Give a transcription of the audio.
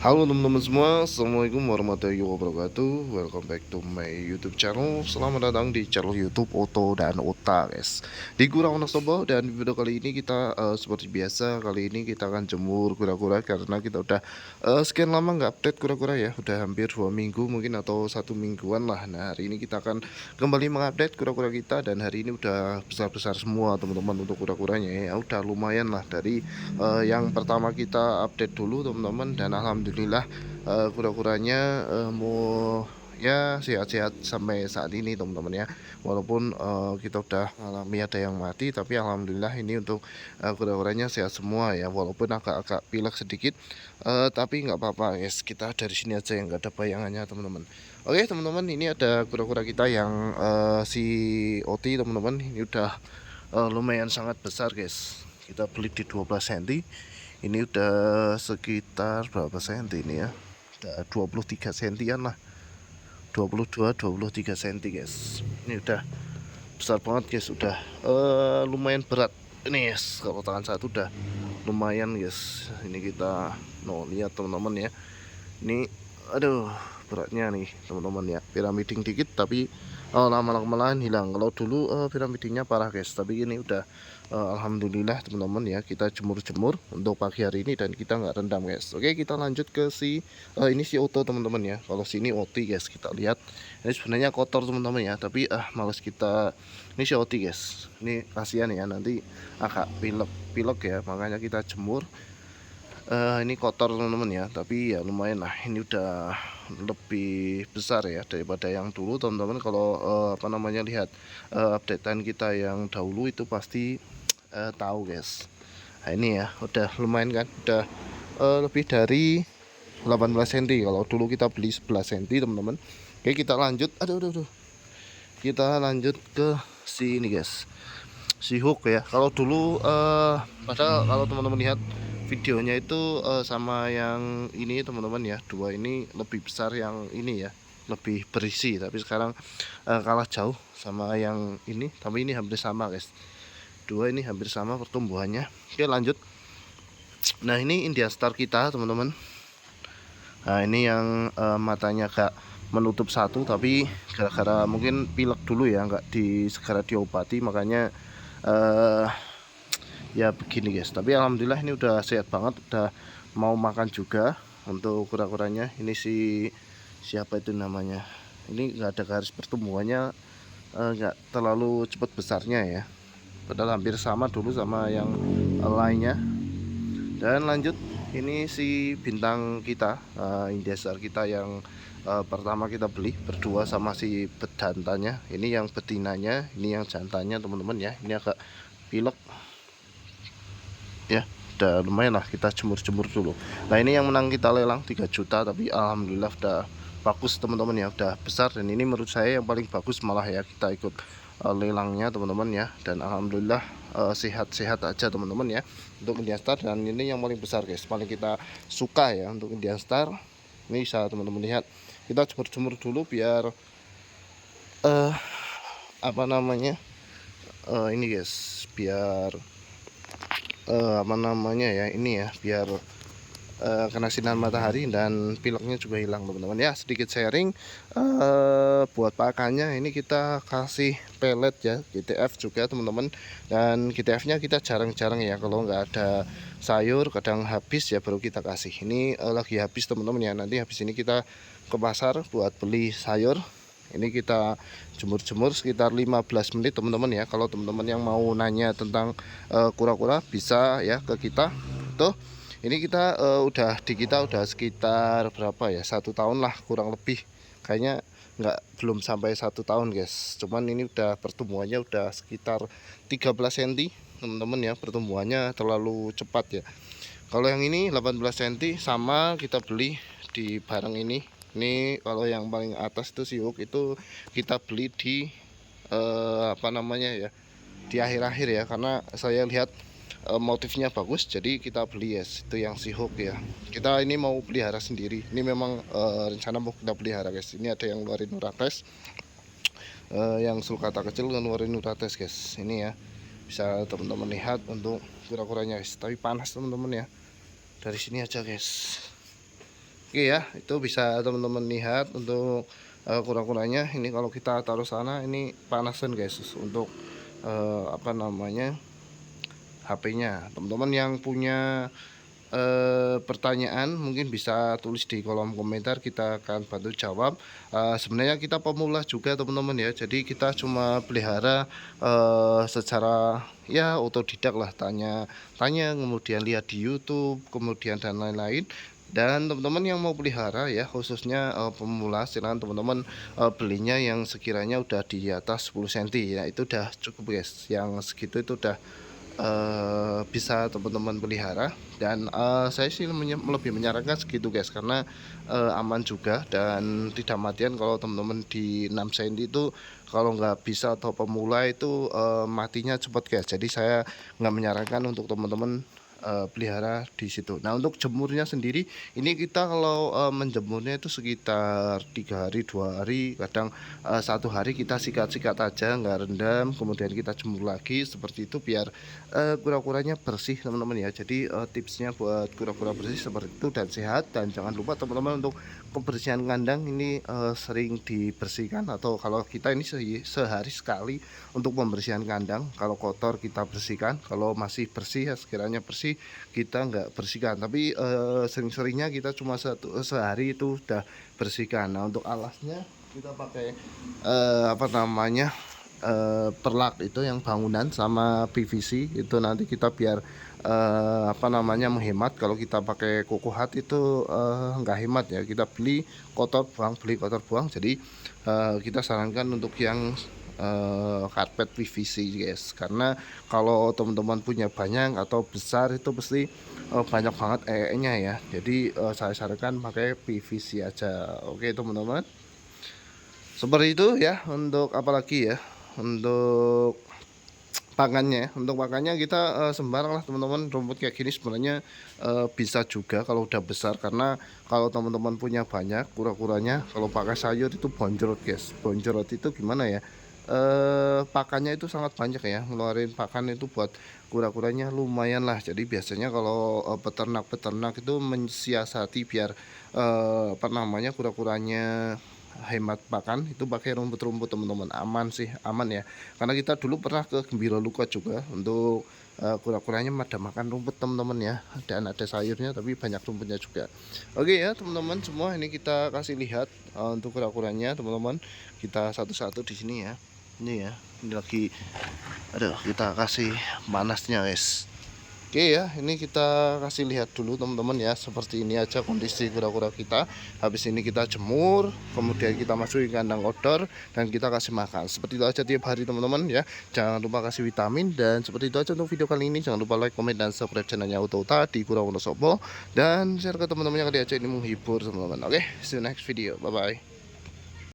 Halo teman-teman semua, Assalamualaikum warahmatullahi wabarakatuh. Welcome back to my YouTube channel. Selamat datang di channel YouTube Oto dan Ota, guys. Di Kurang Sobo, dan di video kali ini kita seperti biasa, kali ini kita akan jemur kura-kura karena kita udah sekian lama nggak update kura-kura ya, udah hampir 2 minggu mungkin atau 1 mingguan lah. Nah, hari ini kita akan kembali mengupdate kura-kura kita, dan hari ini udah besar-besar semua teman-teman untuk kura-kuranya ya. Udah lumayan lah dari yang pertama kita update dulu teman-teman, dan alhamdulillah kura-kuranya mau ya sehat-sehat sampai saat ini teman-teman ya. Walaupun kita udah mengalami ada yang mati, tapi alhamdulillah ini untuk kura-kuranya sehat semua ya, walaupun agak-agak pilek sedikit, tapi nggak apa-apa guys, kita dari sini aja yang nggak ada bayangannya teman-teman. Oke teman-teman, ini ada kura-kura kita yang si Oti teman-teman, ini udah lumayan sangat besar guys. Kita beli di 12 cm, ini udah sekitar berapa senti ini ya, udah 23 sentian lah, 23 cm guys. Ini udah besar banget guys, udah lumayan berat ini guys. Kalau tangan satu udah lumayan guys. Ini kita lihat teman-teman ya, ini aduh beratnya nih teman-teman ya, piramiding dikit tapi lama-lama hilang. Kalau dulu piramidingnya parah guys, tapi ini udah alhamdulillah teman-teman ya, kita jemur-jemur untuk pagi hari ini dan kita nggak rendam guys. Oke, kita lanjut ke si ini si Oto teman-teman ya. Kalau sini Oti guys, kita lihat ini sebenarnya kotor teman-teman ya, tapi males kita. Ini si Oti guys, ini kasihan ya, nanti agak pilek ya, makanya kita jemur. Ini kotor teman-teman ya, tapi ya lumayan lah, ini udah lebih besar ya daripada yang dulu teman-teman. Kalau apa namanya lihat updatean kita yang dahulu itu pasti tahu guys. Nah ini ya udah lumayan kan, udah lebih dari 18 cm. Kalau dulu kita beli 11 cm teman-teman. Oke, kita lanjut. Aduh. Kita lanjut ke si ini guys, si hook ya. Kalau dulu padahal kalau teman-teman lihat videonya itu sama yang ini teman-teman ya, dua ini lebih besar yang ini ya, lebih berisi. Tapi sekarang kalah jauh sama yang ini, tapi ini hampir sama guys, dua ini hampir sama pertumbuhannya. Oke, lanjut. Nah, ini Indian Star kita teman-teman. Nah, ini yang matanya agak menutup satu, tapi gara-gara mungkin pilek dulu ya, nggak segera diobati, makanya ya begini guys. Tapi alhamdulillah ini udah sehat banget, udah mau makan juga untuk kura-kuranya. Ini si siapa itu namanya, ini nggak ada garis pertumbuhannya, nggak terlalu cepat besarnya ya, padahal hampir sama dulu sama yang lainnya. Dan lanjut, ini si bintang kita, Indesar kita yang pertama kita beli berdua sama si bedantanya. Ini yang betinanya, ini yang jantannya teman-teman ya. Ini agak pilek ya, udah lumayan lah, kita jemur-jemur dulu. Nah, ini yang menang kita lelang 3 juta, tapi alhamdulillah udah bagus teman-teman ya, udah besar. Dan ini menurut saya yang paling bagus malah ya, kita ikut lelangnya teman-teman ya, dan alhamdulillah sehat-sehat aja teman-teman ya untuk Indian Star. Dan ini yang paling besar guys, paling kita suka ya untuk Indian Star. Ini bisa teman-teman lihat, kita jemur-jemur dulu biar apa namanya ini guys, biar apa namanya ya, ini ya, biar kena sinar matahari dan pileknya juga hilang teman-teman ya. Sedikit sharing buat pakannya, ini kita kasih pelet ya, GTF juga teman-teman. Dan GTF nya kita jarang-jarang ya, kalau nggak ada sayur kadang habis ya baru kita kasih. Ini lagi habis teman-teman ya, nanti habis ini kita ke pasar buat beli sayur. Ini kita jemur-jemur sekitar 15 menit teman-teman ya. Kalau teman-teman yang mau nanya tentang kura-kura bisa ya ke kita tuh. Ini kita udah sekitar berapa ya, 1 tahun lah kurang lebih, kayaknya belum sampai 1 tahun guys. Cuman ini udah pertumbuhannya udah sekitar 13 cm teman-teman ya, pertumbuhannya terlalu cepat ya. Kalau yang ini 18 cm sama kita beli di barang ini. Ini kalau yang paling atas itu si hook, itu kita beli di apa namanya ya, di akhir-akhir ya, karena saya lihat motifnya bagus, jadi kita beli yes, itu yang si hook ya. Kita ini mau pelihara sendiri, ini memang rencana mau kita pelihara guys. Ini ada yang ngeluarin urates, yang sulcata kecil ngeluarin urates guys. Ini ya, bisa teman-teman lihat untuk kura-kuranya guys, tapi panas teman-teman ya. Dari sini aja guys, Oke ya, itu bisa teman-teman lihat untuk kura-kuranya. Ini kalau kita taruh sana ini panasan guys untuk apa namanya, HP-nya. Teman-teman yang punya pertanyaan mungkin bisa tulis di kolom komentar, kita akan bantu jawab. Sebenarnya kita pemula juga teman-teman ya, jadi kita cuma pelihara secara ya otodidak lah, tanya-tanya, kemudian lihat di YouTube, kemudian dan lain-lain. Dan teman-teman yang mau pelihara ya, khususnya pemula, silakan teman-teman belinya yang sekiranya udah di atas 10 cm ya, itu udah cukup guys. Yang segitu itu udah bisa teman-teman pelihara. Dan saya sih lebih menyarankan segitu guys, karena aman juga dan tidak matian. Kalau teman-teman di 6 cm itu kalau nggak bisa atau pemula itu matinya cepat guys, jadi saya nggak menyarankan untuk teman-teman pelihara di situ. Nah, untuk jemurnya sendiri ini kita kalau menjemurnya itu sekitar 3 hari 2 hari, kadang 1 hari kita sikat-sikat aja, nggak rendam, kemudian kita jemur lagi seperti itu biar kura-kuranya bersih teman-teman ya. Jadi tipsnya buat kura-kura bersih seperti itu dan sehat. Dan jangan lupa teman-teman untuk kebersihan kandang ini sering dibersihkan, atau kalau kita ini sehari sekali untuk pembersihan kandang. Kalau kotor kita bersihkan, kalau masih bersih ya sekiranya bersih kita nggak bersihkan, tapi sering-seringnya kita cuma sehari itu udah bersihkan. Nah, untuk alasnya kita pakai apa namanya, perlak itu yang bangunan sama PVC itu, nanti kita biar apa namanya menghemat. Kalau kita pakai kokohat itu nggak hemat ya, kita beli kotor buang. Jadi kita sarankan untuk yang karpet PVC guys, karena kalau teman-teman punya banyak atau besar itu pasti banyak banget nya ya. Jadi saya sarankan pakai PVC aja. Oke teman-teman, seperti itu ya. Untuk apalagi ya, untuk pakannya kita sembarang lah teman-teman. Rumput kayak gini sebenarnya bisa juga kalau udah besar, karena kalau teman-teman punya banyak kura-kuranya, kalau pakai sayur itu bonjrot guys. Bonjrot itu gimana ya, pakannya itu sangat banyak ya, ngeluarin pakan itu buat kura-kuranya lumayan lah. Jadi biasanya kalau peternak-peternak itu mensiasati biar apa namanya kura-kuranya hemat pakan, itu pakai rumput-rumput teman-teman. Aman sih, aman ya, karena kita dulu pernah ke Gembira Luka juga untuk kura-kuranya pada makan rumput teman-teman ya, dan ada sayurnya tapi banyak rumputnya juga. Oke ya teman-teman semua, ini kita kasih lihat untuk kura-kuranya teman-teman, kita satu-satu di sini ya. Ini ya, ini lagi, aduh, kita kasih panasnya guys. Oke ya, ini kita kasih lihat dulu teman-teman ya, seperti ini aja kondisi kura-kura kita. Habis ini kita jemur, kemudian kita masukin kandang outdoor dan kita kasih makan. Seperti itu aja tiap hari teman-teman ya. Jangan lupa kasih vitamin. Dan seperti itu aja untuk video kali ini. Jangan lupa like, comment, dan subscribe channelnya Utauta di Kura Wonosobo, dan share ke teman-teman yang kali aja ini menghibur teman-teman. Oke, see you next video, bye bye.